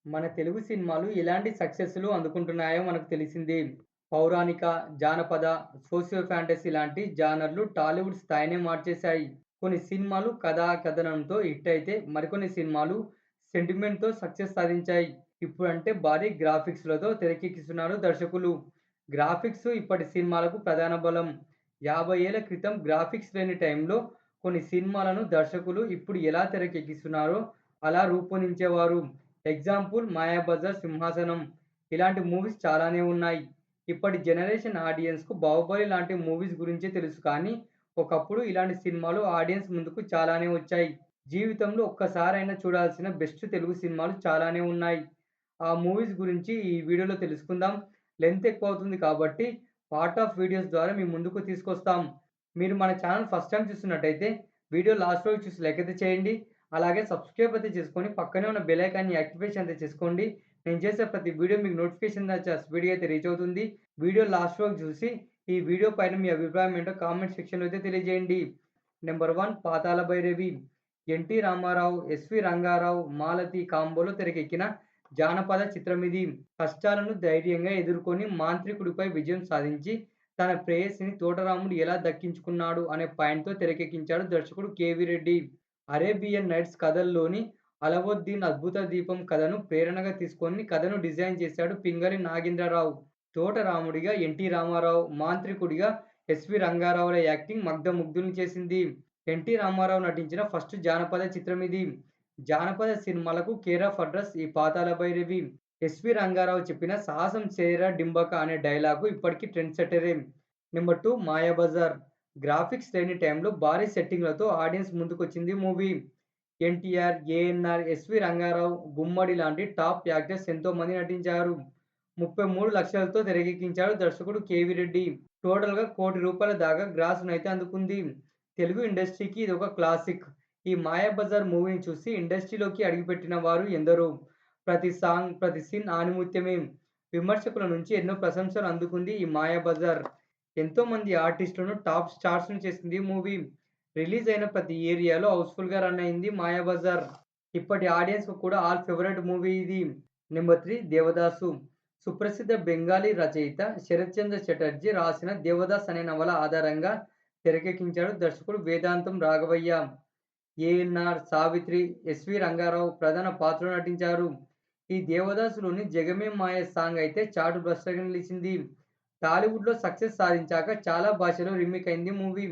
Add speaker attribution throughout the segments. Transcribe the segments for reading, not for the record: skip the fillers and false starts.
Speaker 1: మన తెలుగు సినిమాలు ఎలాంటి సక్సెస్‌లు అందుకుంటున్నాయో మనకు తెలిసిందే. పౌరాణిక, జానపద, సోషియో ఫ్యాంటసీ లాంటి జానర్‌లు టాలీవుడ్ స్థాయినే మార్చేశాయి. కొన్ని సినిమాలు కథా, కథనంతో హిట్ అయితే మరికొన్ని సినిమాలు సెంటిమెంట్‌తో సక్సెస్ సాధించాయి. ఇప్పుడంటే భారీ గ్రాఫిక్స్‌లతో తెరకెక్కిస్తున్నారు దర్శకులు. గ్రాఫిక్స్ ఇప్పటి సినిమాలకు ప్రధాన బలం. 50 ఏళ్ల క్రితం గ్రాఫిక్స్ లేని టైంలో కొన్ని సినిమాలను దర్శకులు ఇప్పుడు ఎలా తెరకెక్కిస్తున్నారో అలా రూపొందించేవారు. ఎగ్జాంపుల్ 'మాయాబజార్', 'సింహాసనం' ఇలాంటి మూవీస్ చాలానే ఉన్నాయి. ఇప్పటి జనరేషన్ ఆడియన్స్‌కు 'బాహుబలి' లాంటి మూవీస్ గురించే తెలుసు కానీ, ఒకప్పుడు ఇలాంటి సినిమాలు ఆడియన్స్ ముందుకు చాలానే వచ్చాయి. జీవితంలో ఒక్కసారైనా చూడాల్సిన బెస్ట్ తెలుగు సినిమాలు చాలానే ఉన్నాయి. ఆ మూవీస్ గురించి ఈ వీడియోలో తెలుసుకుందాం. లెంత్ ఎక్కువవుతుంది కాబట్టి పార్ట్ ఆఫ్ వీడియోస్ ద్వారా మీ ముందుకు తీసుకొస్తాం. మీరు మన ఛానల్ ఫస్ట్ టైమ్ చూస్తున్నట్టయితే వీడియో లాస్ట్ వరకు చూసి లైక్ అయితే చేయండి. అలాగే సబ్స్క్రైబ్ అయితే చేసుకొని పక్కనే ఉన్న బెల్ ఐకాన్‌ని యాక్టివేషన్ అయితే చేసుకోండి. నేను చేసే ప్రతి వీడియో మీకు నోటిఫికేషన్ వచ్చి స్పీడ్‌గా అయితే రీచ్ అవుతుంది. వీడియో లాస్ట్ వరకు చూసి ఈ వీడియో పైన మీ అభిప్రాయం ఏంటో కామెంట్ సెక్షన్‌లో అయితే తెలియజేయండి. నెంబర్ 1 పాతాళ భైరవి. ఎన్టీ రామారావు, ఎస్వి రంగారావు, మాలతి కాంబోలో తెరకెక్కిన జానపద చిత్రమిది. కష్టాలను ధైర్యంగా ఎదుర్కొని మాంత్రికుడిపై విజయం సాధించి తన ప్రేయసిని తోటరాముడు ఎలా దక్కించుకున్నాడు అనే పాయింట్‌తో తెరకెక్కించాడు దర్శకుడు కెవి రెడ్డి. 'అరేబియన్ నైట్స్' కథల్లోని 'అలవుద్దీన్ అద్భుత దీపం' కథను ప్రేరణగా తీసుకొని కథను డిజైన్ చేశాడు పింగళి నాగేంద్రరావు. తోటరాముడిగా ఎన్టీ రామారావు, మాంత్రికుడిగా ఎస్వి రంగారావుల యాక్టింగ్ మంత్రముగ్ధుల్ని చేసింది. ఎన్టీ రామారావు నటించిన ఫస్ట్ జానపద చిత్రమిది. జానపద సినిమాలకు కేర్ ఆఫ్ అడ్రస్ ఈ పాతాళ భైరవి. ఎస్వి రంగారావు చెప్పిన 'సాహసం చేయరా డింబక' అనే డైలాగు ఇప్పటికీ ట్రెండ్ సెట్టరే. నెంబర్ 2 మాయాబజార్. గ్రాఫిక్స్ లేని టైంలో భారీ సెట్టింగ్‌లతో ఆడియన్స్ ముందుకొచ్చింది మూవీ. ఎన్టీఆర్, ఏఎన్నార్, ఎస్వి రంగారావు, గుమ్మడి లాంటి టాప్ యాక్టర్స్ ఎంతోమంది నటించారు. 33,00,000తో తెరకెక్కించాడు దర్శకుడు కెవి రెడ్డి. టోటల్‌గా ₹1,00,00,000 దాకా గ్రాస్‌నైతే అందుకుంది. తెలుగు ఇండస్ట్రీకి ఇదొక క్లాసిక్. ఈ 'మాయాబజార్' మూవీని చూసి ఇండస్ట్రీలోకి అడుగుపెట్టిన వారు ఎందరో. ప్రతి సాంగ్, ప్రతి సీన్ ఆణిముత్యమే. విమర్శకుల నుంచి ఎన్నో ప్రశంసలు అందుకుంది ఈ 'మాయాబజార్'. ఎంతోమంది ఆర్టిస్టులను టాప్ స్టార్స్‌ని చేసింది ఈ మూవీ. రిలీజ్ అయిన ప్రతి ఏరియాలో హౌస్‌ఫుల్‌గా రన్ అయింది 'మాయాబజార్'. ఇప్పటి ఆడియన్స్‌కు కూడా ఆల్ ఫేవరెట్ మూవీ ఇది. నెంబర్ 3 దేవదాసు. సుప్రసిద్ధ బెంగాలీ రచయిత శరత్ చంద్ర చటర్జీ రాసిన 'దేవదాస్' అనే నవల ఆధారంగా తెరకెక్కించాడు దర్శకుడు వేదాంతం రాఘవయ్య. ఏఎన్నార్, సావిత్రి, ఎస్వి రంగారావు ప్రధాన పాత్రలో నటించారు. ఈ 'దేవదాసు'లోని 'జగమే మాయ' సాంగ్ అయితే చార్ట్ బస్టర్‌గా నిలిచింది. టాలీవుడ్‌లో సక్సెస్ సాధించాక చాలా భాషలో రీమేక్ అయింది మూవీ.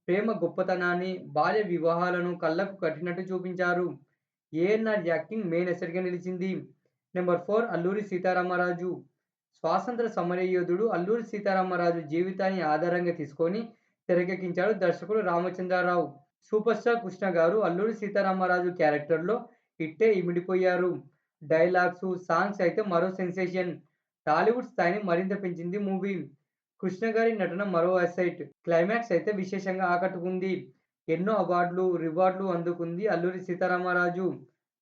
Speaker 1: ప్రేమ గొప్పతనాన్ని, బాల్య వివాహాలను కళ్ళకు కట్టినట్టు చూపించారు. ఏఎన్నార్ యాక్టింగ్ మెయిన్ అసెట్‌గా నిలిచింది. నెంబర్ 4 అల్లూరి సీతారామరాజు. స్వాతంత్ర సమరయోధుడు అల్లూరి సీతారామరాజు జీవితాన్ని ఆధారంగా తీసుకొని తెరకెక్కించాడు దర్శకుడు రామచంద్రరావు. సూపర్ స్టార్ కృష్ణ గారు అల్లూరి సీతారామరాజు క్యారెక్టర్‌లో ఇట్టే ఇమిడిపోయారు. డైలాగ్స్, సాంగ్స్ అయితే మరో సెన్సేషన్. టాలీవుడ్ స్థాయిని మరింత పెంచింది మూవీ. కృష్ణ గారి నటన మరో అసైట్. క్లైమాక్స్ అయితే విశేషంగా ఆకట్టుకుంది. ఎన్నో అవార్డులు, రివార్డులు అందుకుంది అల్లూరి సీతారామరాజు.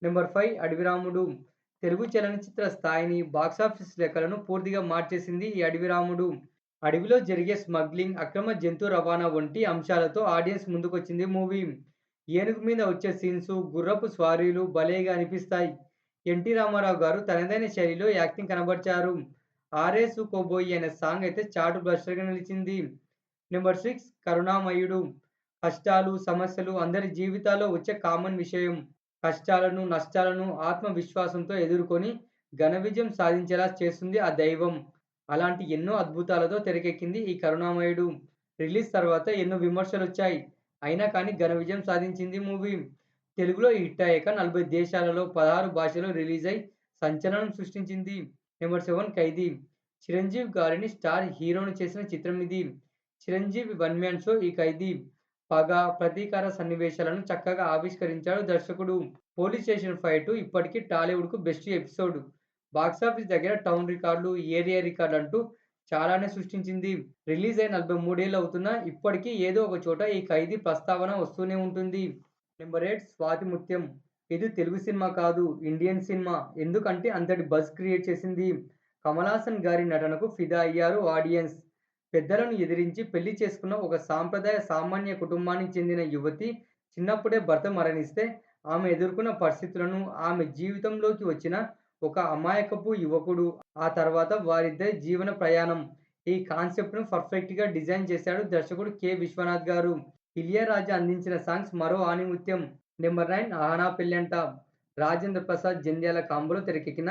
Speaker 1: నెంబర్ 5 అడవిరాముడు. తెలుగు చలనచిత్ర స్థాయిని, బాక్సాఫీస్ లెక్కలను పూర్తిగా మార్చేసింది ఈ అడవిరాముడు. అడవిలో జరిగే స్మగ్లింగ్, అక్రమ జంతు రవాణా వంటి అంశాలతో ఆడియన్స్ ముందుకొచ్చింది మూవీ. ఏనుగు మీద వచ్చే సీన్సు, గుర్రపు స్వారీలు భలేగా అనిపిస్తాయి. ఎన్టీ రామారావు గారు తనదైన శైలిలో యాక్టింగ్ కనబర్చారు. 'ఆరేసు కోబోయి' అనే సాంగ్ అయితే చార్ట్ బస్టర్‌గా నిలిచింది. నెంబర్ 6 కరుణామయుడు. కష్టాలు, సమస్యలు అందరి జీవితాల్లో వచ్చే కామన్ విషయం. కష్టాలను, నష్టాలను ఆత్మవిశ్వాసంతో ఎదుర్కొని ఘన విజయం సాధించేలా చేస్తుంది ఆ దైవం. అలాంటి ఎన్నో అద్భుతాలతో తెరకెక్కింది ఈ 'కరుణామయుడు'. రిలీజ్ తర్వాత ఎన్నో విమర్శలొచ్చాయి. అయినా కానీ ఘన విజయం సాధించింది మూవీ. తెలుగులో హిట్ అయ్యాక 40 దేశాలలో 16 భాషల్లో రిలీజ్ అయి సంచలనం సృష్టించింది. నెంబర్ 7 ఖైదీ. చిరంజీవి గారిని స్టార్ హీరోని చేసిన చిత్రం ఇది. చిరంజీవి వన్ మ్యాన్ షో ఈ 'ఖైదీ'. పగ, ప్రతీకార సన్నివేశాలను చక్కగా ఆవిష్కరించాడు దర్శకుడు. పోలీస్ స్టేషన్ ఫైటు ఇప్పటికీ టాలీవుడ్‌కు బెస్ట్ ఎపిసోడ్. బాక్సాఫీస్ దగ్గర టౌన్ రికార్డులు, ఏరియా రికార్డులంటూ చాలానే సృష్టించింది. రిలీజ్ అయి 43 ఏళ్లు అవుతున్నా ఇప్పటికీ ఏదో ఒక చోట ఈ 'ఖైదీ' ప్రస్తావన వస్తూనే ఉంటుంది. నెంబర్ 8 స్వాతి ముత్యం. ఇది తెలుగు సినిమా కాదు, ఇండియన్ సినిమా. ఎందుకంటే అంతటి బజ్ క్రియేట్ చేసింది. కమల్ హాసన్ గారి నటనకు ఫిదా అయ్యారు ఆడియన్స్. పెద్దలను ఎదిరించి పెళ్లి చేసుకున్న ఒక సాంప్రదాయ సామాన్య కుటుంబానికి చెందిన యువతి చిన్నప్పుడే భర్త మరణిస్తే ఆమె ఎదుర్కొన్న పరిస్థితులను, ఆమె జీవితంలోకి వచ్చిన ఒక అమాయకపు యువకుడు, ఆ తర్వాత వారిద్దరి జీవన ప్రయాణం. ఈ కాన్సెప్ట్‌ను పర్ఫెక్ట్‌గా డిజైన్ చేశాడు దర్శకుడు కె. విశ్వనాథ్ గారు. ఇళయరాజా అందించిన సాంగ్స్ మరో ఆణిముత్యం. నంబర్ 9 'ఆహనా పెళ్ళంట'. రాజేంద్ర ప్రసాద్, జంధ్యాల కాంబోలో తెరకెక్కిన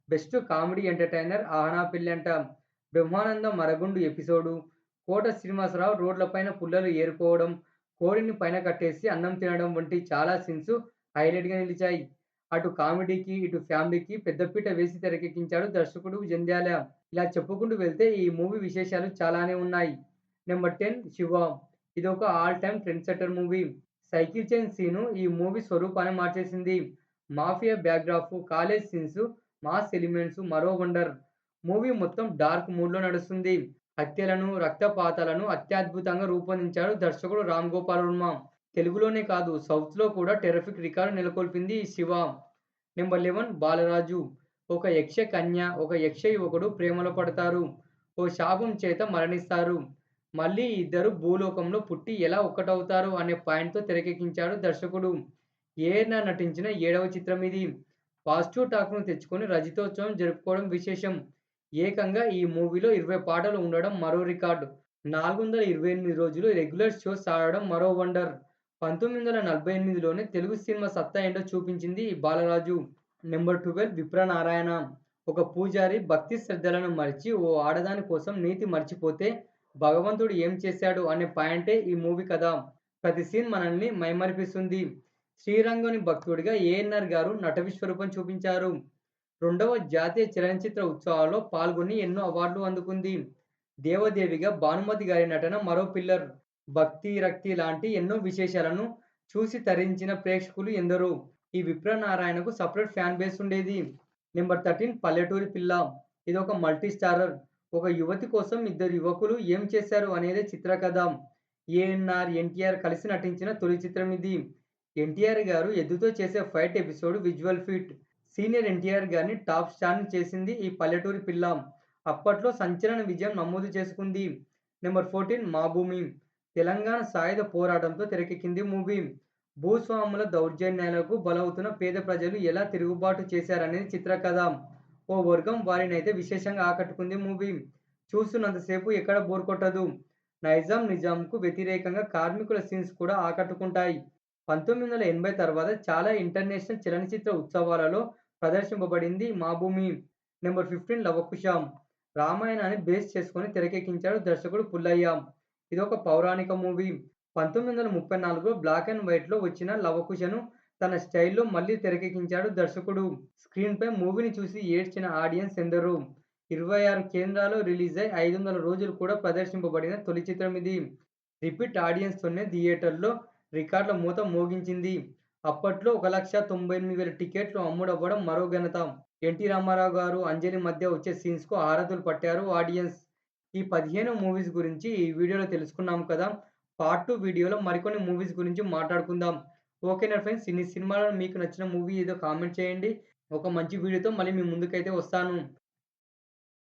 Speaker 1: best comedy entertainer 'Ahana Pellanta'. Brahmanandam మరగుండు ఎపిసోడు. కోట శ్రీనివాసరావు రోడ్లపైన పుల్లలు ఏరుకోవడం, కోడిని పైన కట్టేసి అన్నం తినడం వంటి చాలా సీన్స్ హైలైట్‌గా నిలిచాయి. అటు కామెడీకి, ఇటు ఫ్యామిలీకి పెద్దపీట వేసి తెరకెక్కించాడు దర్శకుడు జంధ్యాల. ఇలా చెప్పుకుంటూ వెళ్తే ఈ మూవీ విశేషాలు చాలానే ఉన్నాయి. నంబర్ 10 'శివ'. ఇదొక all time trend setter movie. Cycle chain scene ఈ మూవీ స్వరూపాన్ని మార్చేసింది. Mafia backdrop, college scenes, mass elements మరో వండర్. మూవీ మొత్తం డార్క్ మూడ్‌లో నడుస్తుంది. హత్యలను, రక్తపాతాలను అత్యద్భుతంగా రూపొందించాడు దర్శకుడు రామ్ గోపాల్ వర్మ. తెలుగులోనే కాదు సౌత్‌లో కూడా టెర్రిఫిక్ రికార్డ్ నెలకొల్పింది ఈ 'శివ'. నంబర్ 11 'బాలరాజు'. ఒక యక్ష కన్య, ఒక యక్ష యువకుడు ప్రేమలో పడతారు. ఓ శాపం చేత మరణిస్తారు. మళ్ళీ ఇద్దరు భూలోకంలో పుట్టి ఎలా ఒక్కటవుతారు అనే పాయింట్‌తో తెరకెక్కించాడు దర్శకుడు. ఏఎన్నార్ నటించిన 7వ చిత్రం ఇది. పాజిటివ్ టాక్‌ను తెచ్చుకొని రజితోత్సవం జరుపుకోవడం విశేషం. ఏకంగా ఈ మూవీలో 20 పాటలు ఉండడం మరో రికార్డ్. 428 రోజులు రెగ్యులర్ షోస్ ఆడడం మరో వండర్. 1948లోనే తెలుగు సినిమా సత్తా ఏంటో చూపించింది ఈ 'బాలరాజు'. నంబర్ 12 విప్రనారాయణ. ఒక పూజారి భక్తి శ్రద్ధలను మరిచి ఓ ఆడదాని కోసం నీతి మర్చిపోతే భగవంతుడు ఏం చేశాడు అనే పాయింటే ఈ మూవీ కథ. ప్రతి సీన్ మనల్ని మైమరిపిస్తుంది. శ్రీరంగని భక్తుడిగా ఏఎన్నార్ గారు నట విశ్వరూపం చూపించారు. రెండవ జాతీయ చలనచిత్ర ఉత్సవాల్లో పాల్గొని ఎన్నో అవార్డులు అందుకుంది. దేవదేవిగా భానుమతి గారి నటన మరో పిల్లర్. భక్తి, రక్తి లాంటి ఎన్నో విశేషాలను చూసి తరించిన ప్రేక్షకులు ఎందరో. ఈ విప్రనారాయణకు సెపరేట్ ఫ్యాన్ బేస్ ఉండేది. నంబర్ 13 పల్లెటూరి పిల్ల. ఇదొక మల్టీ స్టారర్. ఒక యువతి కోసం ఇద్దరు యువకులు ఏం చేశారు అనేదే చిత్రకథ. ఏఎన్నార్, ఎన్టీఆర్ కలిసి నటించిన తొలి చిత్రం ఇది. ఎన్టీఆర్ గారు ఎద్దుతో చేసే fight episode visual feet. Senior NTR గారిని టాప్ స్టార్‌ని చేసింది ఈ పల్లెటూరి పిల్ల. అప్పట్లో సంచలన విజయం నమోదు చేసుకుంది. నంబర్ 14 మా భూమి. తెలంగాణ సాయుధ పోరాటంతో తెరకెక్కింది మూవీ. భూస్వాముల దౌర్జన్యాలకు బలవుతున్న పేద ప్రజలు ఎలా తిరుగుబాటు చేశారనేది చిత్రకథ. ఓ వర్గం వారినైతే విశేషంగా ఆకట్టుకుంది మూవీ. చూస్తున్నంత సేపు ఎక్కడ బోర్ కొట్టదు. నిజాంకు వ్యతిరేకంగా కార్మికుల సీన్స్ కూడా ఆకట్టుకుంటాయి. 1980 తర్వాత చాలా ఇంటర్నేషనల్ చలనచిత్ర ఉత్సవాలలో ప్రదర్శింపబడింది మా భూమి. నంబర్ 15 లవకుశ. రామాయణాన్ని బేస్ చేసుకొని తెరకెక్కించాడు దర్శకుడు పుల్లయ్య. ఇదొక పౌరాణిక మూవీ. 1934లో బ్లాక్ అండ్ వైట్‌లో వచ్చిన లవకుశను తన స్టైల్‌లో మళ్ళీ తెరకెక్కించాడు దర్శకుడు. స్క్రీన్‌పై మూవీని చూసి ఏడ్చిన ఆడియన్స్ ఎందరో. 26 కేంద్రాల్లో రిలీజై 500 రోజులు కూడా ప్రదర్శింపబడిన తొలి చిత్రం ఇది. రిపీట్ ఆడియన్స్‌తోనే థియేటర్‌లో రికార్డుల మోత మోగించింది. అప్పట్లో 1,98,000 టికెట్లు అమ్ముడవ్వడం మరో ఘనత. ఎన్టీ రామారావు గారు, అంజలి మధ్య వచ్చే సీన్స్‌కు హారతులు పట్టారు ఆడియన్స్. ఈ 15 మూవీస్ గురించి ఈ వీడియోలో తెలుసుకున్నాం కదా! పార్ట్ 2 వీడియోలో మరికొన్ని మూవీస్ గురించి మాట్లాడుకుందాం. ఓకేనా ఫ్రెండ్స్. ఇన్ని సినిమాలలో మీకు నచ్చిన మూవీ ఏదో కామెంట్ చేయండి. ఒక మంచి వీడియోతో మళ్ళీ మీ ముందుకైతే వస్తాను.